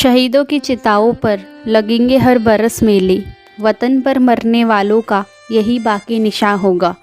शहीदों की चिताओं पर लगेंगे हर बरस मेले, वतन पर मरने वालों का यही बाकी निशान होगा।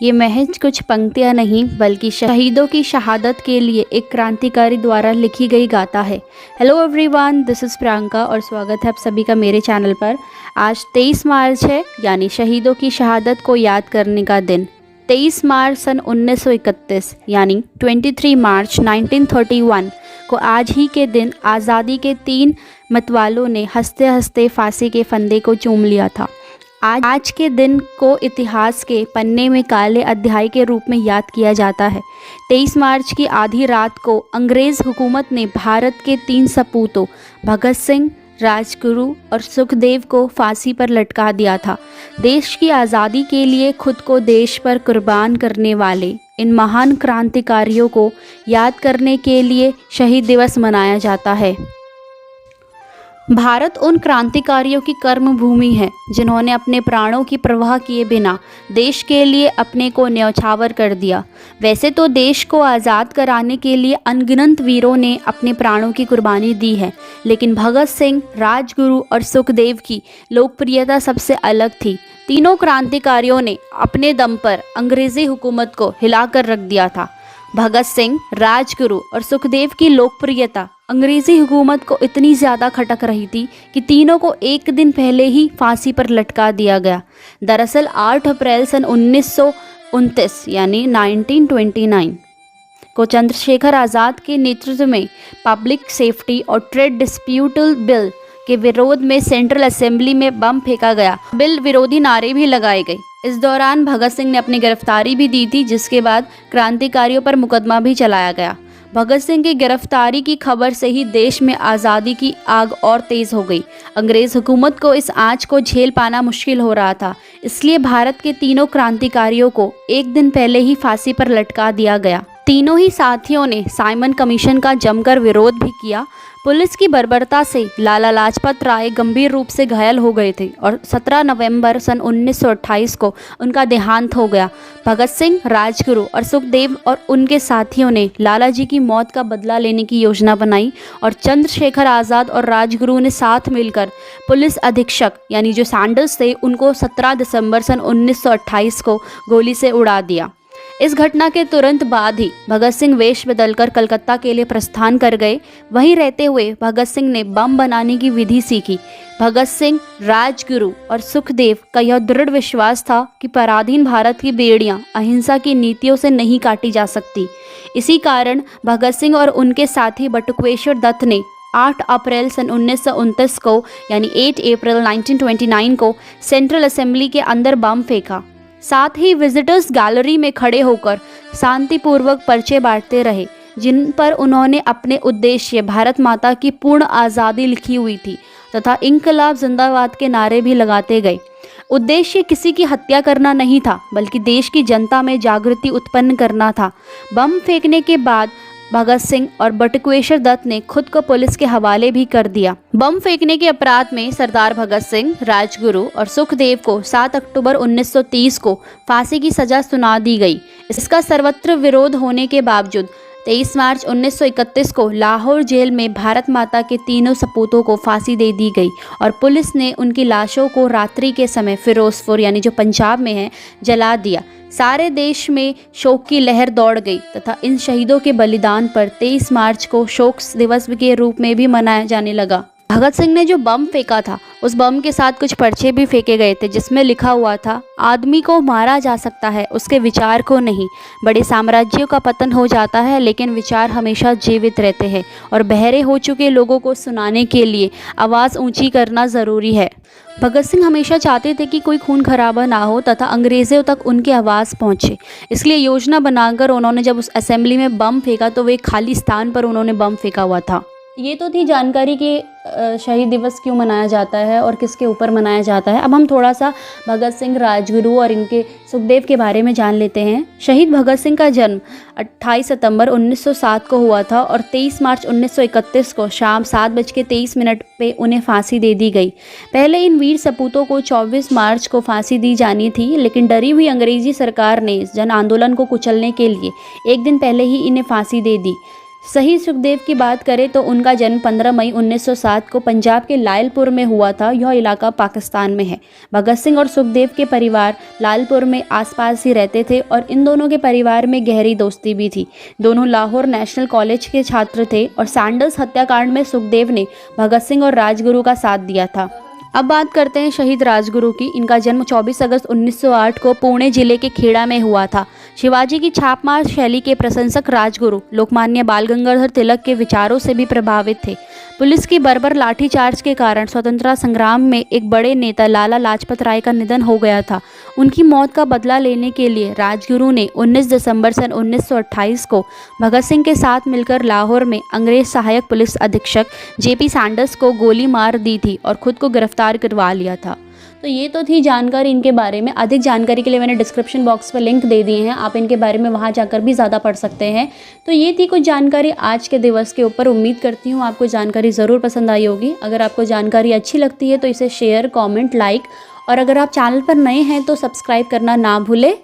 ये महज कुछ पंक्तियाँ नहीं बल्कि शहीदों की शहादत के लिए एक क्रांतिकारी द्वारा लिखी गई गाथा है। Hello everyone, this is Priyanka और स्वागत है आप सभी का मेरे चैनल पर। आज 23 मार्च है, यानी शहीदों की शहादत को याद करने का दिन। 23 मार्च सन 1931 यानी 23 मार्च 1931 को आज ही के दिन आज़ादी के 3 मतवालों ने हंसते हंसते फांसी के फंदे को चूम लिया था। आज के दिन को इतिहास के पन्ने में काले अध्याय के रूप में याद किया जाता है। 23 मार्च की आधी रात को अंग्रेज़ हुकूमत ने भारत के 3 सपूतों भगत सिंह, राजगुरु और सुखदेव को फांसी पर लटका दिया था। देश की आज़ादी के लिए खुद को देश पर कुर्बान करने वाले इन महान क्रांतिकारियों को याद करने के लिए शहीद दिवस मनाया जाता है। भारत उन क्रांतिकारियों की कर्म भूमि है जिन्होंने अपने प्राणों की परवाह किए बिना देश के लिए अपने को न्यौछावर कर दिया। वैसे तो देश को आज़ाद कराने के लिए अनगिनत वीरों ने अपने प्राणों की कुर्बानी दी है, लेकिन भगत सिंह, राजगुरु और सुखदेव की लोकप्रियता सबसे अलग थी। तीनों क्रांतिकारियों ने अपने दम पर अंग्रेज़ी हुकूमत को हिलाकर रख दिया था। भगत सिंह, राजगुरु और सुखदेव की लोकप्रियता अंग्रेज़ी हुकूमत को इतनी ज़्यादा खटक रही थी कि तीनों को एक दिन पहले ही फांसी पर लटका दिया गया। दरअसल 8 अप्रैल सन 1929 यानी 1929 को चंद्रशेखर आज़ाद के नेतृत्व में पब्लिक सेफ्टी और ट्रेड डिस्प्यूटल बिल के विरोध में सेंट्रल असेंबली में बम फेंका गया। बिल विरोधी नारे भी लगाए गए। इस दौरान भगत सिंह ने अपनी गिरफ्तारी भी दी थी, जिसके बाद क्रांतिकारियों पर मुकदमा भी चलाया गया। भगत सिंह की गिरफ्तारी की खबर से ही देश में आज़ादी की आग और तेज़ हो गई। अंग्रेज़ हुकूमत को इस आंच को झेल पाना मुश्किल हो रहा था, इसलिए भारत के तीनों क्रांतिकारियों को एक दिन पहले ही फांसी पर लटका दिया गया। तीनों ही साथियों ने साइमन कमीशन का जमकर विरोध भी किया। पुलिस की बर्बरता से लाला लाजपत राय गंभीर रूप से घायल हो गए थे और 17 नवंबर सन 1928 को उनका देहांत हो गया। भगत सिंह, राजगुरु और सुखदेव और उनके साथियों ने लाला जी की मौत का बदला लेने की योजना बनाई और चंद्रशेखर आज़ाद और राजगुरु ने साथ मिलकर पुलिस अधीक्षक यानी जो सैंडर्स थे उनको 17 दिसंबर सन 1928 को गोली से उड़ा दिया। इस घटना के तुरंत बाद ही भगत सिंह वेश बदलकर कलकत्ता के लिए प्रस्थान कर गए। वहीं रहते हुए भगत सिंह ने बम बनाने की विधि सीखी। भगत सिंह, राजगुरु और सुखदेव का यह दृढ़ विश्वास था कि पराधीन भारत की बेड़ियां अहिंसा की नीतियों से नहीं काटी जा सकती। इसी कारण भगत सिंह और उनके साथी बटुकेश्वर दत्त ने 8 अप्रैल सन 1929 को यानी 8 अप्रैल 1929 को सेंट्रल असेंबली के अंदर बम फेंका। साथ ही विजिटर्स गैलरी में खड़े होकर शांतिपूर्वक पर्चे बांटते रहे, जिन पर उन्होंने अपने उद्देश्य भारत माता की पूर्ण आज़ादी लिखी हुई थी तथा इंकलाब जिंदाबाद के नारे भी लगाते गए। उद्देश्य किसी की हत्या करना नहीं था, बल्कि देश की जनता में जागृति उत्पन्न करना था। बम फेंकने के बाद भगत सिंह और बटुकेश्वर दत्त ने खुद को पुलिस के हवाले भी कर दिया। बम फेंकने के अपराध में सरदार भगत सिंह, राजगुरु और सुखदेव को 7 अक्टूबर 1930 को फांसी की सजा सुना दी गई। इसका सर्वत्र विरोध होने के बावजूद 23 मार्च 1931 को लाहौर जेल में भारत माता के तीनों सपूतों को फांसी दे दी गई और पुलिस ने उनकी लाशों को रात्रि के समय फिरोजपुर यानी जो पंजाब में है जला दिया। सारे देश में शोक की लहर दौड़ गई तथा इन शहीदों के बलिदान पर 23 मार्च को शोक दिवस के रूप में भी मनाया जाने लगा। भगत सिंह ने जो बम फेंका था उस बम के साथ कुछ पर्चे भी फेंके गए थे, जिसमें लिखा हुआ था, आदमी को मारा जा सकता है, उसके विचार को नहीं। बड़े साम्राज्यों का पतन हो जाता है, लेकिन विचार हमेशा जीवित रहते हैं और बहरे हो चुके लोगों को सुनाने के लिए आवाज़ ऊंची करना ज़रूरी है। भगत सिंह हमेशा चाहते थे कि कोई खून खराबा ना हो तथा अंग्रेज़ों तक उनकी आवाज़ पहुंचे। इसलिए योजना बनाकर उन्होंने जब उस असेंबली में बम फेंका तो वे खाली स्थान पर उन्होंने बम फेंका हुआ था। ये तो थी जानकारी कि शहीद दिवस क्यों मनाया जाता है और किसके ऊपर मनाया जाता है। अब हम थोड़ा सा भगत सिंह, राजगुरु और इनके सुखदेव के बारे में जान लेते हैं। शहीद भगत सिंह का जन्म 28 सितंबर 1907 को हुआ था और 23 मार्च 1931 को शाम 7:23 पे उन्हें फांसी दे दी गई। पहले इन वीर सपूतों को 24 मार्च को फांसी दी जानी थी, लेकिन डरी हुई अंग्रेजी सरकार ने जन आंदोलन को कुचलने के लिए एक दिन पहले ही इन्हें फांसी दे दी। शहीद सुखदेव की बात करें तो उनका जन्म 15 मई 1907 को पंजाब के लायलपुर में हुआ था। यह इलाका पाकिस्तान में है। भगत सिंह और सुखदेव के परिवार लायलपुर में आसपास ही रहते थे और इन दोनों के परिवार में गहरी दोस्ती भी थी। दोनों लाहौर नेशनल कॉलेज के छात्र थे और सैंडल्स हत्याकांड में सुखदेव ने भगत सिंह और राजगुरु का साथ दिया था। अब बात करते हैं शहीद राजगुरु की। इनका जन्म 24 अगस्त 1908 को पुणे जिले के खेड़ा में हुआ था। शिवाजी की छापमार शैली के प्रशंसक राजगुरु लोकमान्य बाल गंगाधर तिलक के विचारों से भी प्रभावित थे। पुलिस की बर्बर लाठीचार्ज के कारण स्वतंत्रता संग्राम में एक बड़े नेता लाला लाजपत राय का निधन हो गया था। उनकी मौत का बदला लेने के लिए राजगुरु ने 19 दिसंबर सन 1928 को भगत सिंह के साथ मिलकर लाहौर में अंग्रेज सहायक पुलिस अधीक्षक जेपी सैंडर्स को गोली मार दी थी और खुद को गिरफ्तार करवा लिया था। तो ये तो थी जानकारी इनके बारे में। अधिक जानकारी के लिए मैंने डिस्क्रिप्शन बॉक्स पर लिंक दे दिए हैं, आप इनके बारे में वहाँ जाकर भी ज़्यादा पढ़ सकते हैं। तो ये थी कुछ जानकारी आज के दिवस के ऊपर। उम्मीद करती हूँ आपको जानकारी ज़रूर पसंद आई होगी। अगर आपको जानकारी अच्छी लगती है तो इसे शेयर, कमेंट, लाइक और अगर आप चैनल पर नए हैं तो सब्सक्राइब करना ना भूलें।